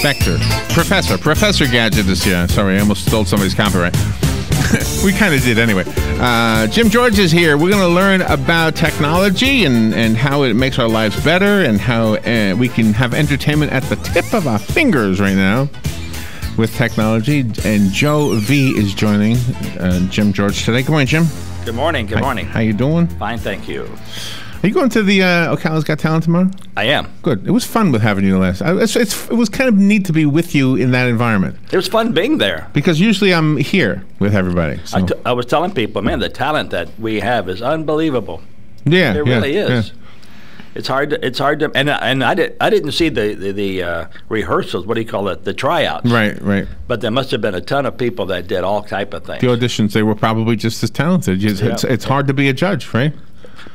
Professor Gadget is here. Sorry, I almost stole somebody's copyright. We kind of did anyway. Jim George is here. We're going to learn about technology and how it makes our lives better and how we can have entertainment at the tip of our fingers right now with technology. And Joe V is joining Jim George today. Good morning, Jim. Good morning. Good morning. How you doing? Fine, thank you. Are you going to the Ocala's Got Talent tomorrow? I am. Good. It was fun with having you last. It was kind of neat to be with you in that environment. It was fun being there. Because usually I'm here with everybody. So. I was telling people, man, the talent that we have is unbelievable. Yeah, it really is. Yeah. It's hard to, and I didn't see the rehearsals. What do you call it? The tryouts. Right. But there must have been a ton of people that did all type of things. The auditions, they were probably just as talented. It's hard to be a judge, right?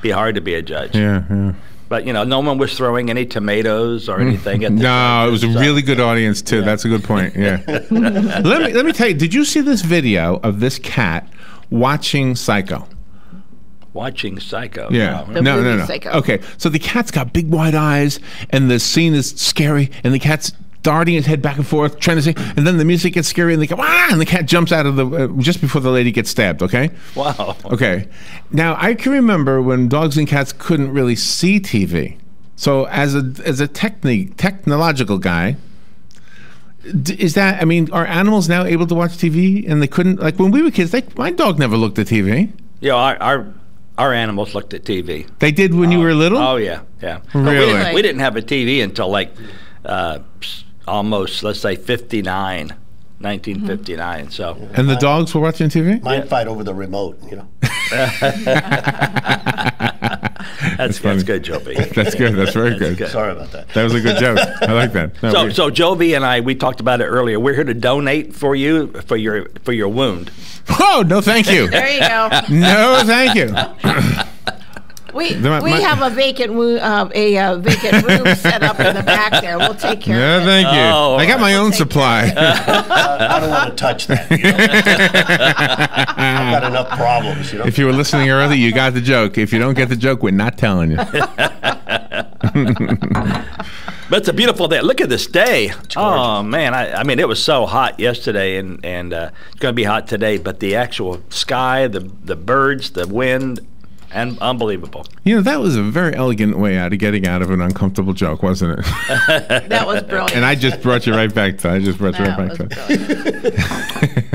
Be hard to be a judge. Yeah. But no one was throwing any tomatoes or anything at the No, it was a really good audience too. Yeah. That's a good point. Yeah. let me tell you. Did you see this video of this cat watching Psycho? Watching Psycho. Yeah. No. Psycho. Okay. So the cat's got big wide eyes, and the scene is scary, and the cat's darting his head back and forth, trying to see, and then the music gets scary, and they go, and the cat jumps out of the, just before the lady gets stabbed, okay? Wow. Okay. Now, I can remember when dogs and cats couldn't really see TV. So as a technological guy, is that, I mean, are animals now able to watch TV? And they couldn't, like when we were kids, my dog never looked at TV. Yeah, our animals looked at TV. They did when you were little? Oh, yeah. Really? We didn't have a TV until like almost, let's say, 1959. So. And the dogs were watching TV? Mine fight over the remote, That's good, Joby. That's good. That's very good. Sorry about that. That was a good joke. I like that. No, so Joby and I, we talked about it earlier. We're here to donate for you for your wound. Oh, no, thank you. There you go. No, thank you. We have a vacant room set up in the back there. We'll take care of it. Thank you. I got my own supply. I don't want to touch that. I've got enough problems. If you were listening early, you got the joke. If you don't get the joke, we're not telling you. But it's a beautiful day. Look at this day. Oh, man. I mean, it was so hot yesterday, and it's going to be hot today. But the actual sky, the birds, the wind, and unbelievable. That was a very elegant way out of getting out of an uncomfortable joke, wasn't it? That was brilliant. And I just brought you right back to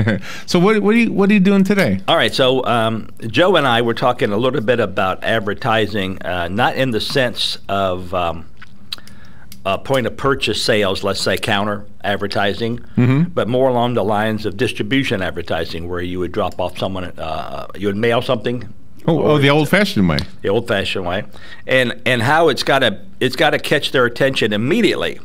it. So what are you doing today? All right. So Joe and I were talking a little bit about advertising, not in the sense of point of purchase sales, let's say counter advertising, but more along the lines of distribution advertising, where you would drop off someone, you would mail something. The old-fashioned way. The old-fashioned way, and how it's got to catch their attention immediately.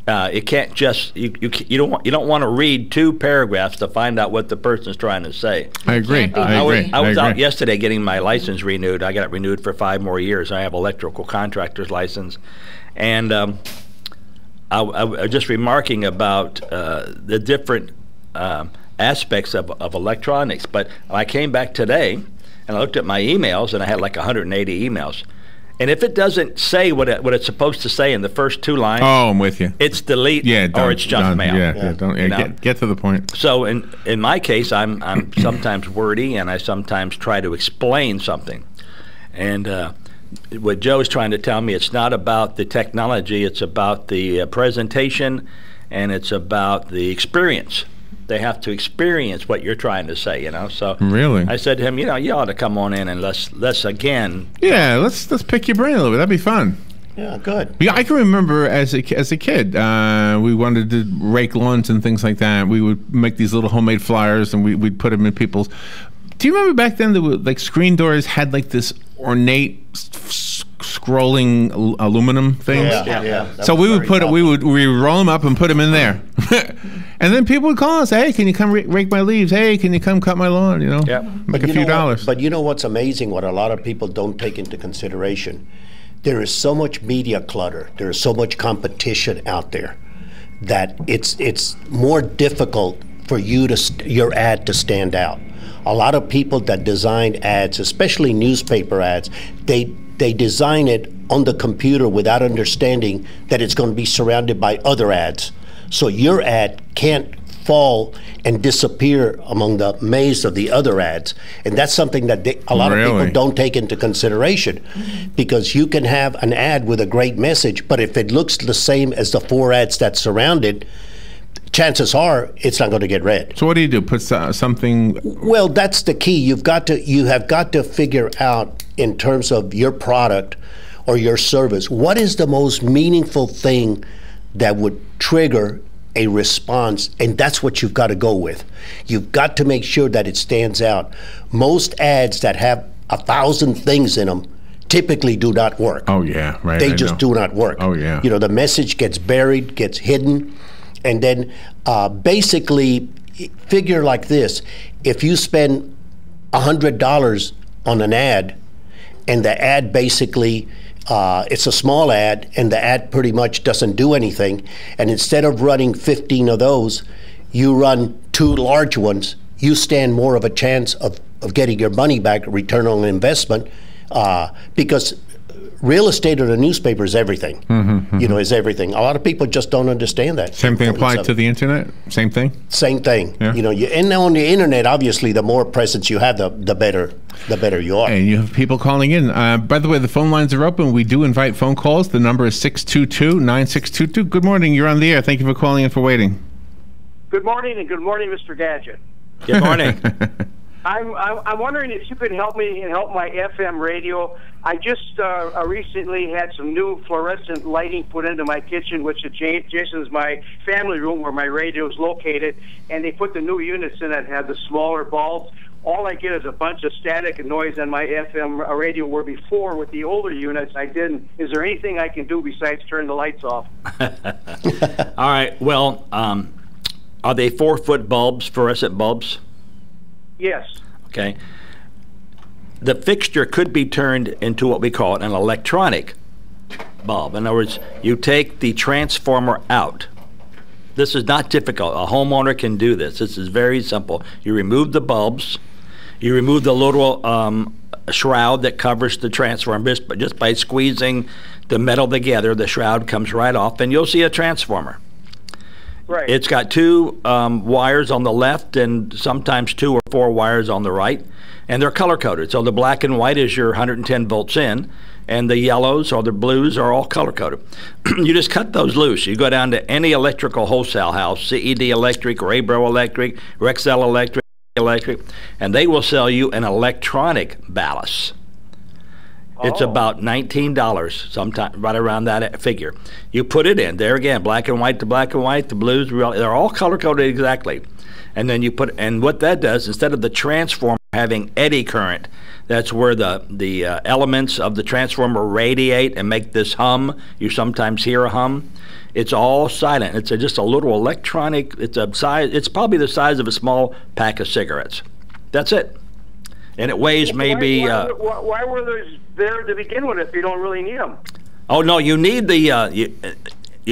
It can't just you don't want to read 2 paragraphs to find out what the person's trying to say. I agree. I was out yesterday getting my license renewed. I got it renewed for 5 more years. I have electrical contractor's license, and I was just remarking about the different aspects of electronics. But I came back today, and I looked at my emails, and I had like 180 emails. And if it doesn't say what it's supposed to say in the first 2 lines, I'm with you. It's delete or it's junk mail. Get to the point. So in my case, I'm sometimes wordy, and I sometimes try to explain something. And what Joe is trying to tell me, it's not about the technology, it's about the presentation, and it's about the experience. They have to experience what you're trying to say, So really, I said to him, you ought to come on in and let's again. Yeah, let's pick your brain a little bit. That'd be fun. Yeah, good. Yeah, I can remember as a kid, we wanted to rake lawns and things like that. We would make these little homemade flyers, and we'd put them in people's. Do you remember back then that screen doors had like this ornate scrolling aluminum things? Yeah. So we would roll them up and put them in there. And then people would call us, hey, can you come rake my leaves? Hey, can you come cut my lawn? Make a few dollars. But you know what's amazing, what a lot of people don't take into consideration? There is so much media clutter. There is so much competition out there that it's more difficult for your ad to stand out. A lot of people that design ads, especially newspaper ads, they design it on the computer without understanding that it's going to be surrounded by other ads. So your ad can't fall and disappear among the maze of the other ads. And that's something that a lot of people don't take into consideration, because you can have an ad with a great message, but if it looks the same as the 4 ads that surround it, chances are it's not going to get read. So what do you do? Put something? Well, that's the key. You have got to figure out, in terms of your product or your service, what is the most meaningful thing that would trigger a response, and that's what you've got to go with. You've got to make sure that it stands out. Most ads that have 1,000 things in them typically do not work. Oh yeah, right. They just do not work. Oh yeah. You know, the message gets buried, gets hidden, and then basically figure like this: if you spend $100 on an ad, and the ad basically it's a small ad, and the ad pretty much doesn't do anything, and instead of running 15 of those, you run 2 large ones, you stand more of a chance of getting your money back, return on investment, because real estate or the newspaper is everything. You know, is everything. A lot of people just don't understand that. Same thing applied to the internet? Same thing? Same thing. Yeah. You know, and on the internet, obviously, the more presence you have, the better you are. And you have people calling in. By the way, the phone lines are open. We do invite phone calls. The number is 622-9622. Good morning. You're on the air. Thank you for calling in, for waiting. Good morning, and good morning, Mr. Gadget. Good morning. I'm wondering if you could help me and help my FM radio. I just recently had some new fluorescent lighting put into my kitchen, which adjacent my family room where my radio is located, and they put the new units in that have the smaller bulbs. All I get is a bunch of static and noise on my FM radio, where before with the older units I didn't. Is there anything I can do besides turn the lights off? All right. Well, are they 4-foot bulbs, fluorescent bulbs? Yes. Okay. The fixture could be turned into what we call an electronic bulb. In other words, you take the transformer out. This is not difficult. A homeowner can do this. This is very simple. You remove the bulbs. You remove the little shroud that covers the transformer. Just by squeezing the metal together, the shroud comes right off, and you'll see a transformer. Right. It's got 2 wires on the left and sometimes 2 or 4 wires on the right, and they're color-coded. So the black and white is your 110 volts in, and the yellows or the blues are all color-coded. You just cut those loose. You go down to any electrical wholesale house, CED Electric, Raybro Electric, Rexel Electric, and they will sell you an electronic ballast. It's about $19, sometime right around that figure. You put it in there again, black and white to black and white, the blues, they're all color coded exactly. And then you put, and what that does, instead of the transformer having eddy current, that's where the elements of the transformer radiate and make this hum. You sometimes hear a hum. It's all silent. It's just a little electronic. It's probably the size of a small pack of cigarettes. That's it. And it weighs maybe. Why were those there to begin with if you don't really need them? Oh no, you need the.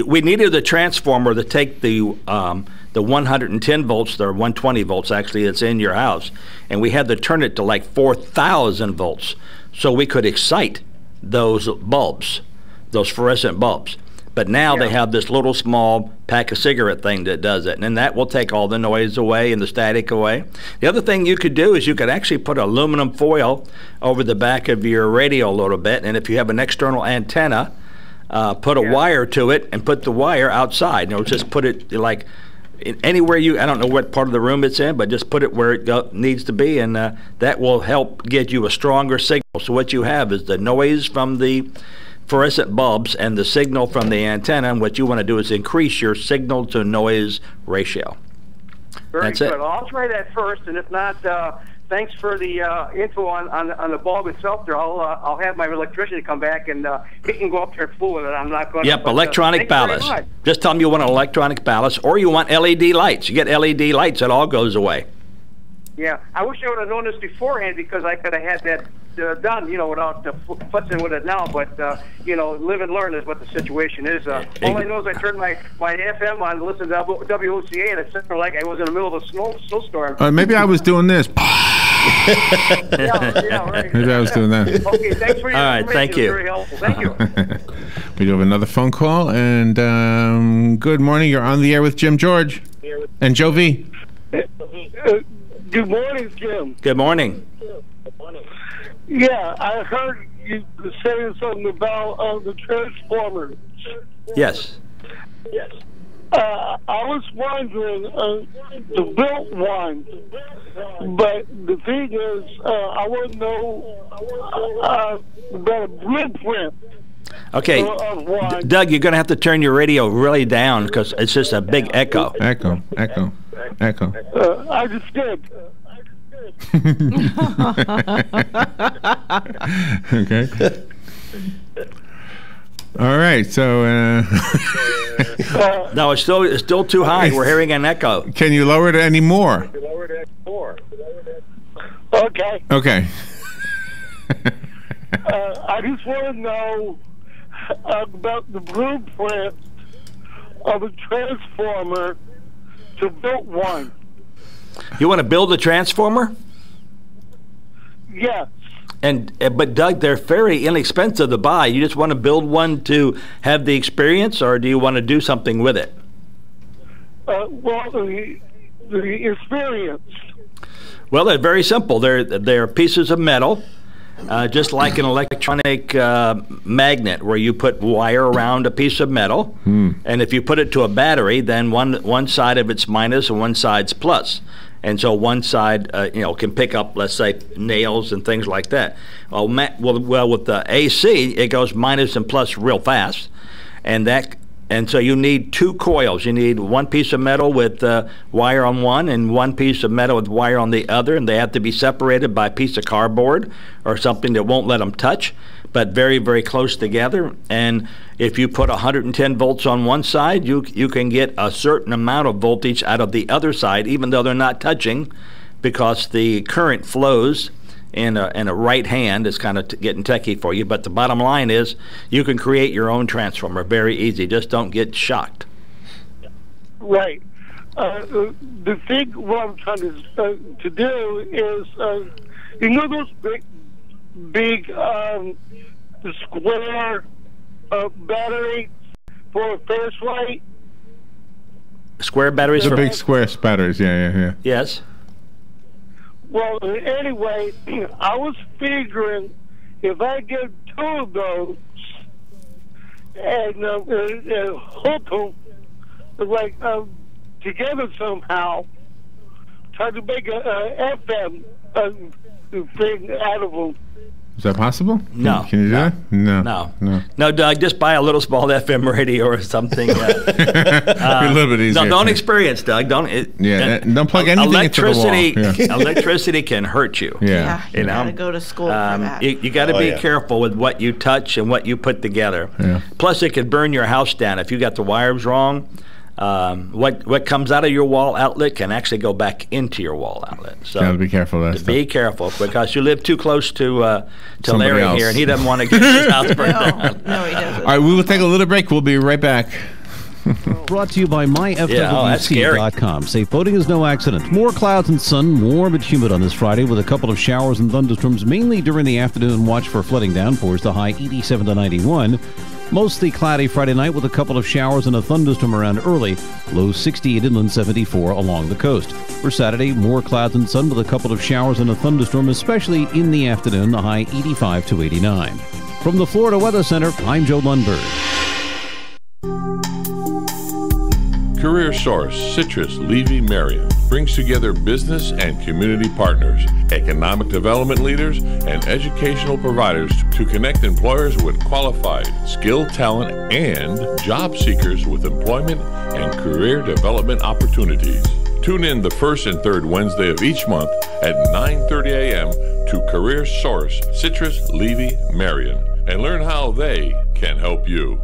We needed the transformer to take the 110 volts, the 120 volts actually that's in your house, and we had to turn it to like 4,000 volts, so we could excite those bulbs, those fluorescent bulbs. But now they have this little small pack of cigarette thing that does it, and that will take all the noise away and the static away. The other thing you could do is you could actually put aluminum foil over the back of your radio a little bit, and if you have an external antenna, put a wire to it and put the wire outside. You know, just put it like anywhere I don't know what part of the room it's in, but just put it where it needs to be, and that will help get you a stronger signal. So what you have is the noise from the fluorescent bulbs and the signal from the antenna, and what you want to do is increase your signal to noise ratio. That's good. I'll try that first, and if not, thanks for the info on the bulb itself there. I'll have my electrician come back, and he can go up there and fool with it. I'm not going to. Yep, electronic ballast. Just tell them you want an electronic ballast, or you want LED lights. You get LED lights, it all goes away. Yeah, I wish I would have known this beforehand, because I could have had that done, you know, without futzing with it now. But, you know, live and learn is what the situation is. All I know is I turned my FM on to listen to WOCA, and it sounded like I was in the middle of a snowstorm. Maybe I was doing this. Yeah, right. Maybe I was doing that. Okay, thanks for your All right, information. thank you. Very helpful. Thank you. We do have another phone call, and good morning. You're on the air with Jim George and Joe V. Good morning, Jim. Good morning. Yeah, I heard you saying something about the transformer. Yes. I was wondering, the built one, but the thing is, I want to know about a blueprint. Okay, Of one. Doug, you're going to have to turn your radio really down because it's just a big echo. Echo. I just did. Okay. All right. So, No, it's still too high. We're hearing an echo. can you lower it any more? Okay. Okay. I just want to know about the blueprint of a transformer to build one. You want to build a transformer? Yes. But Doug, they're very inexpensive to buy. You just want to build one to have the experience, or do you want to do something with it? Well, the experience. Well, they're very simple. They're pieces of metal, just like an electronic magnet, where you put wire around a piece of metal, and if you put it to a battery, then one side of it's minus and one side's plus. And so one side, can pick up, let's say, nails and things like that. Well, with the AC, it goes minus and plus real fast, and so you need two coils. You need one piece of metal with wire on one and one piece of metal with wire on the other, and they have to be separated by a piece of cardboard or something that won't let them touch, but very, very close together. And if you put 110 volts on one side, you can get a certain amount of voltage out of the other side, even though they're not touching, because the current flows in a right hand. Is kind of getting techie for you, but the bottom line is you can create your own transformer very easy. Just don't get shocked. Right. The thing what I'm trying to do is, those big square battery for a flashlight. Square batteries. The big square batteries. Yeah. Yes. Well, anyway, I was figuring if I get two of those and hook them together somehow, try to make a FM thing out of them. Is that possible? No. Can you do that? No, Doug, just buy a little small FM radio or something. A little bit easier. No, don't experience, Doug. Don't plug anything into the wall. Yeah. Electricity can hurt you. Yeah. You got to go to school for that. You got to be careful with what you touch and what you put together. Yeah. Plus, it could burn your house down if you got the wires wrong. What comes out of your wall outlet can actually go back into your wall outlet. So gotta be careful of that stuff. Be careful, because you live too close to Somebody Larry else. here, and he doesn't want to get his house burned down. No, he doesn't. All right, we will take a little break. We'll be right back. Brought to you by myfwc.com. Safe boating is no accident. More clouds and sun, warm but humid on this Friday with a couple of showers and thunderstorms mainly during the afternoon. Watch for flooding downpours, the high 87 to 91. Mostly cloudy Friday night with a couple of showers and a thunderstorm around early. Low 68 inland, 74 along the coast. For Saturday, more clouds and sun with a couple of showers and a thunderstorm, especially in the afternoon, the high 85 to 89. From the Florida Weather Center, I'm Joe Lundberg. Career Source Citrus Levy Marion brings together business and community partners, economic development leaders, and educational providers to connect employers with qualified, skilled talent and job seekers with employment and career development opportunities. Tune in the first and third Wednesday of each month at 9:30 a.m. to Career Source Citrus Levy Marion and learn how they can help you.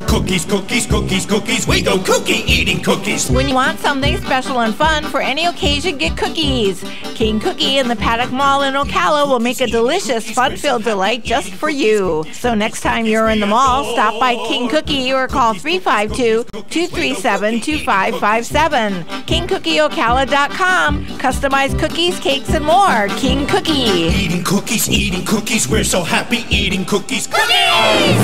Cookies, cookies, cookies, cookies. We go cookie eating cookies. When you want something special and fun for any occasion, get cookies. King Cookie in the Paddock Mall in Ocala will make a delicious, fun-filled delight just for you. So next time you're in the mall, stop by King Cookie or call 352-237-2557. KingCookieOcala.com. Customized cookies, cakes, and more. King Cookie. Eating cookies. We're so happy eating cookies. Cookies!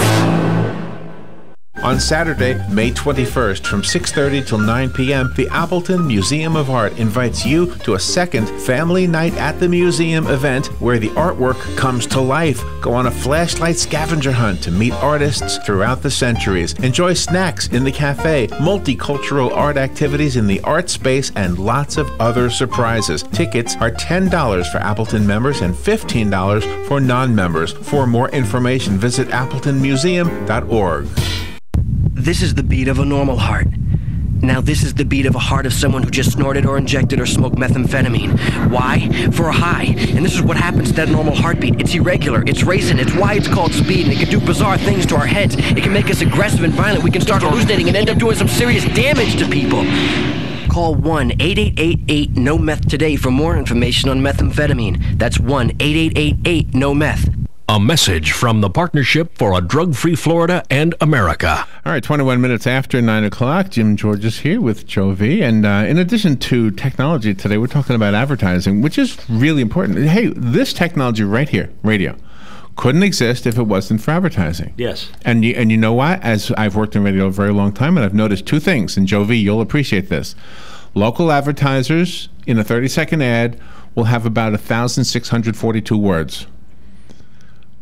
On Saturday, May 21st from 6:30 till 9 p.m., the Appleton Museum of Art invites you to a second Family Night at the Museum event where the artwork comes to life. Go on a flashlight scavenger hunt to meet artists throughout the centuries. Enjoy snacks in the cafe, multicultural art activities in the art space, and lots of other surprises. Tickets are $10 for Appleton members and $15 for non-members. For more information, visit appletonmuseum.org. This is the beat of a normal heart. Now this is the beat of a heart of someone who just snorted or injected or smoked methamphetamine. Why? For a high. And this is what happens to that normal heartbeat. It's irregular, it's racing, it's why it's called speed, and it can do bizarre things to our heads. It can make us aggressive and violent. We can start hallucinating and end up doing some serious damage to people. Call 1-8888-NO-METH today for more information on methamphetamine. That's 1-8888-NO-METH. A message from the Partnership for a Drug-Free Florida and America. All right, 21 minutes after 9 o'clock, Jim George is here with Joe V. And in addition to technology today, we're talking about advertising, which is really important. Hey, this technology right here, radio, couldn't exist if it wasn't for advertising. Yes. And you know what? As I've worked in radio a very long time, and I've noticed two things. And Joe V, you'll appreciate this. Local advertisers in a 30-second ad will have about 1,642 words.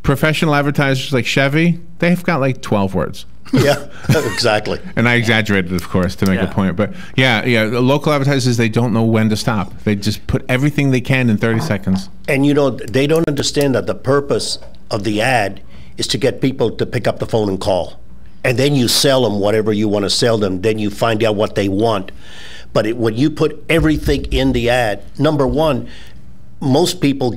Professional advertisers like Chevy, they've got like 12 words. Yeah, exactly. And I exaggerated, of course, to make a point. But yeah, the local advertisers, they don't know when to stop. They just put everything they can in 30 seconds. And you know, they don't understand that the purpose of the ad is to get people to pick up the phone and call. And then you sell them whatever you want to sell them. Then you find out what they want. But when you put everything in the ad, number one, most people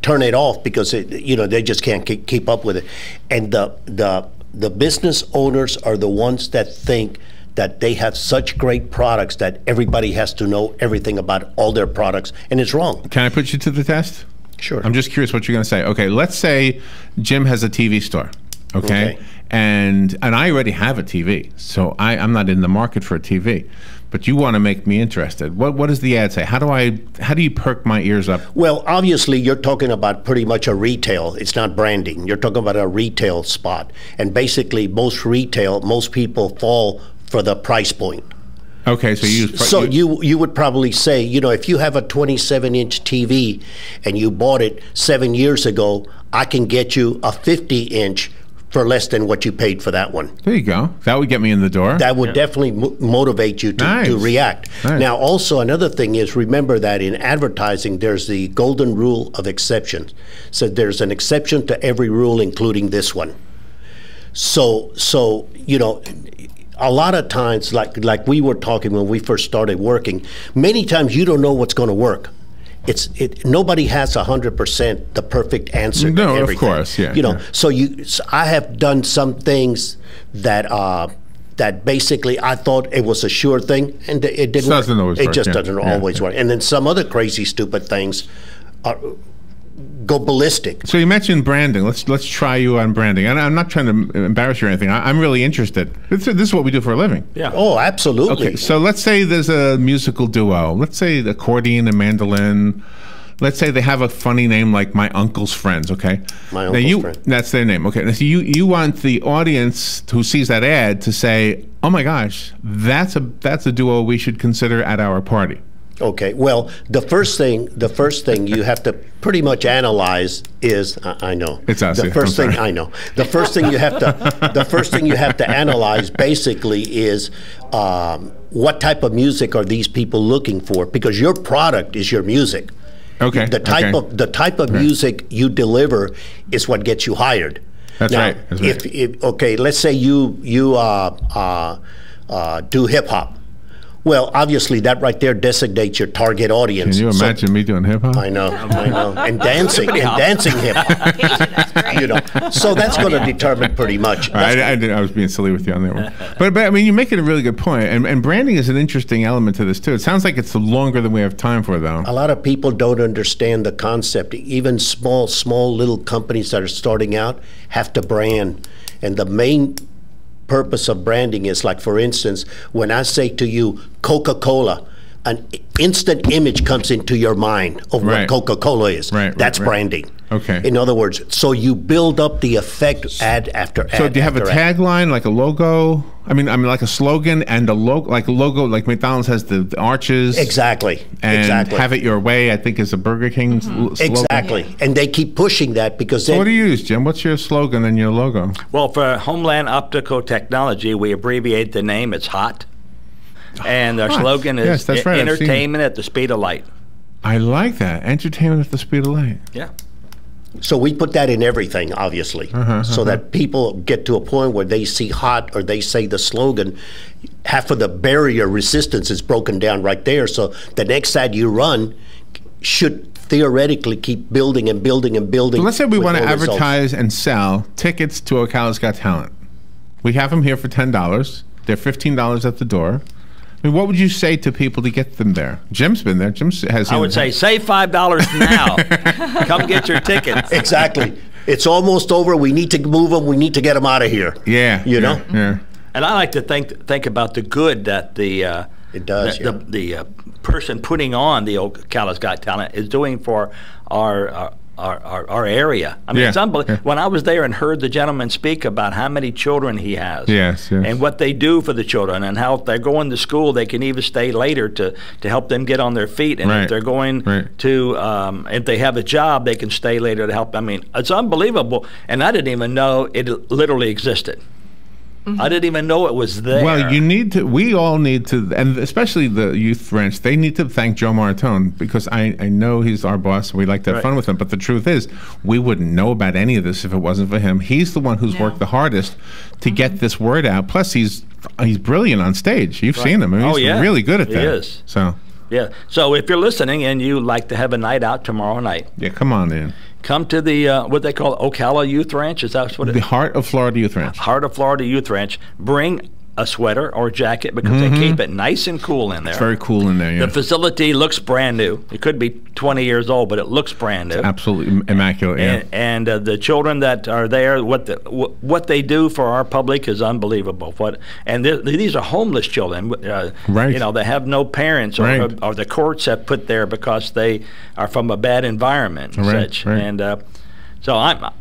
turn it off because they just can't keep up with it, and the business owners are the ones that think that they have such great products that everybody has to know everything about all their products, and it's wrong. Can I put you to the test? Sure. I'm just curious what you're going to say. Okay, let's say Jim has a TV store. Okay. And I already have a TV, so I'm not in the market for a TV. But you want to make me interested. What does the ad say? How do you perk my ears up? Well, obviously, you're talking about pretty much a retail. It's not branding. You're talking about a retail spot. And basically, most people fall for the price point. Okay, so you would probably say, if you have a 27-inch TV and you bought it 7 years ago, I can get you a 50-inch for less than what you paid for that one. There you go. That would get me in the door. That would definitely motivate you to react. Nice. Now, also, another thing is, remember that in advertising, there's the golden rule of exceptions. So there's an exception to every rule, including this one. So a lot of times, like we were talking when we first started working, many times you don't know what's going to work. Nobody has 100% the perfect answer to everything. Of course, yeah. So I have done some things that basically I thought it was a sure thing, and it didn't work. It just doesn't always work. And then some other crazy, stupid things go ballistic. So you mentioned branding. Let's try you on branding. And I'm not trying to embarrass you or anything. I'm really interested. This is what we do for a living. Yeah. Oh, absolutely. Okay, so let's say there's a musical duo. Let's say the accordion and mandolin. Let's say they have a funny name like My Uncle's Friends, okay? My Uncle's Friends. That's their name, okay. So you want the audience who sees that ad to say, oh my gosh, that's a duo we should consider at our party. Okay, well, the first thing you have to pretty much analyze is I know. It's us. The first thing I know. The first thing you have to analyze basically is what type of music are these people looking for, because your product is your music. Okay. The type of music you deliver is what gets you hired. That's right. If let's say you do hip hop. Well, obviously, that right there designates your target audience. Can you imagine me doing hip hop? I know, and dancing hip hop. You know, so that's going to determine pretty much. I was being silly with you on that one, but I mean, you're making a really good point, and branding is an interesting element to this too. It sounds like it's longer than we have time for, though. A lot of people don't understand the concept. Even small little companies that are starting out have to brand, and the main purpose of branding is, like, for instance, when I say to you Coca-Cola, an instant image comes into your mind of what Coca-Cola is. That's branding. Okay. In other words, so you build up the effect ad after ad. So do you have a tagline, like a logo? I mean, like a slogan and a logo, like McDonald's has the arches. Exactly. And have it your way, I think, is a Burger King slogan. Exactly. And they keep pushing that because So what do you use, Jim? What's your slogan and your logo? Well, for Homeland Optical Technology, we abbreviate the name. It's HOT. And our slogan is entertainment at the speed of light. I like that. Entertainment at the speed of light. Yeah. So we put that in everything, obviously, so that people get to a point where they see HOT or they say the slogan, half of the barrier resistance is broken down right there. So the next ad you run should theoretically keep building and building and building. So let's say we want to advertise and sell tickets to Ocala's Got Talent. We have them here for $10. They're $15 at the door. I mean, what would you say to people to get them there? Jim's been there. I would say, save $5 now. Come get your tickets. Exactly. It's almost over. We need to move them. We need to get them out of here. Yeah. You know? Yeah. And I like to think about the good that the person putting on the Ocala's Got Talent is doing for our area. I mean, it's unbelievable. Yeah. When I was there and heard the gentleman speak about how many children he has, and what they do for the children, and how if they're going to school, they can even stay later to help them get on their feet. And if they're going to, if they have a job, they can stay later to help. I mean, it's unbelievable. And I didn't even know it literally existed. I didn't even know it was there. Well, we all need to, and especially the youth ranch, they need to thank Joe Maratone, because I know he's our boss and we like to have fun with him. But the truth is, we wouldn't know about any of this if it wasn't for him. He's the one who's worked the hardest to get this word out. Plus, he's brilliant on stage. You've seen him. I mean, he's really good at that. He is. So. Yeah. So if you're listening and you like to have a night out tomorrow night, come on in. Come to the what they call Ocala Youth Ranch. Is that what it is? The Heart of Florida Youth Ranch. Heart of Florida Youth Ranch. Bring a sweater or a jacket because they keep it nice and cool in there. It's very cool in there. Yeah. The facility looks brand new. It could be 20 years old, but it looks brand new. It's absolutely immaculate. Yeah. And the children that are there, what they do for our public is unbelievable. These are homeless children. You know, they have no parents, or the courts have put there because they are from a bad environment and such. And so I'm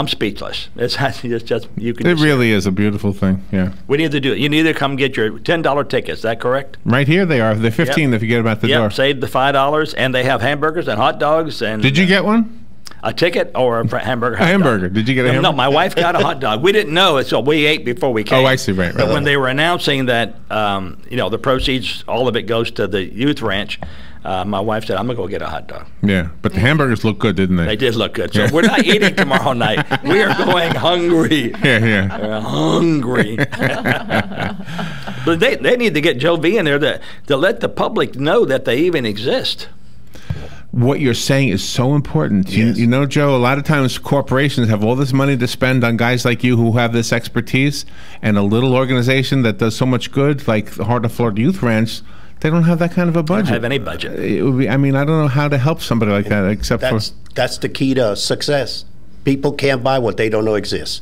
speechless. It's just you can. It really is a beautiful thing. Yeah. We need to do it. You need to come get your $10 tickets. Is that correct? Right here they are. They're $15 if you get them at the door. Save the $5, and they have hamburgers and hot dogs. And did you get one? A ticket or a hamburger? A hamburger. Did you get a hamburger? No, my wife got a hot dog. We didn't know it, so we ate before we came. Oh, I see. Right. But when they were announcing that, the proceeds, all of it goes to the youth ranch. My wife said, I'm going to go get a hot dog. Yeah, but the hamburgers look good, didn't they? They did look good. So we're not eating tomorrow night. We are going hungry. Yeah. Hungry. But they need to get Joe V in there to let the public know that they even exist. What you're saying is so important. Yes. You know, Joe, a lot of times corporations have all this money to spend on guys like you who have this expertise, and a little organization that does so much good, like the Heart of Florida Youth Ranch, they don't have that kind of a budget. They don't have any budget. It would be, I mean, I don't know how to help somebody like that except that's the key to success. People can't buy what they don't know exists.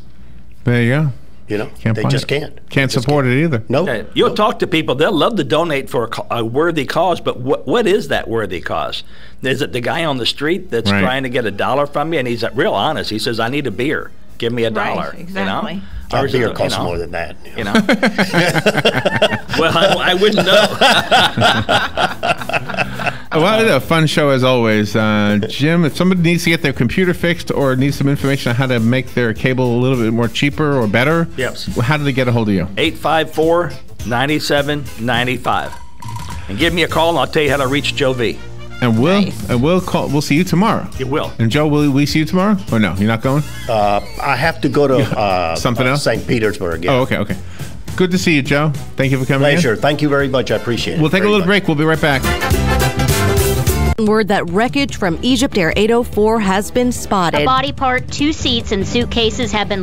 There you go. You know, they just can't. Can't support it either. No. You'll talk to people. They'll love to donate for a worthy cause, but what is that worthy cause? Is it the guy on the street that's trying to get $1 from you, and he's real honest? He says, "I need a beer. Give me $1." Right, exactly. You know? Our beer costs more than that. You know. Well, I wouldn't know. Well, a fun show as always. Jim, if somebody needs to get their computer fixed or needs some information on how to make their cable a little bit more cheaper or better, how do they get a hold of you? 854-9795. And give me a call and I'll tell you how to reach Joe V. And we'll call. We'll see you tomorrow. You will. And Joe, will we see you tomorrow? Or no, you're not going? I have to go to something else. St. Petersburg. Yeah. Oh, okay. Good to see you, Joe. Thank you for coming Pleasure. in. Thank you very much. I appreciate it. We'll take a little break. We'll be right back. Word that wreckage from Egypt Air 804 has been spotted. A body part, 2 seats, and suitcases have been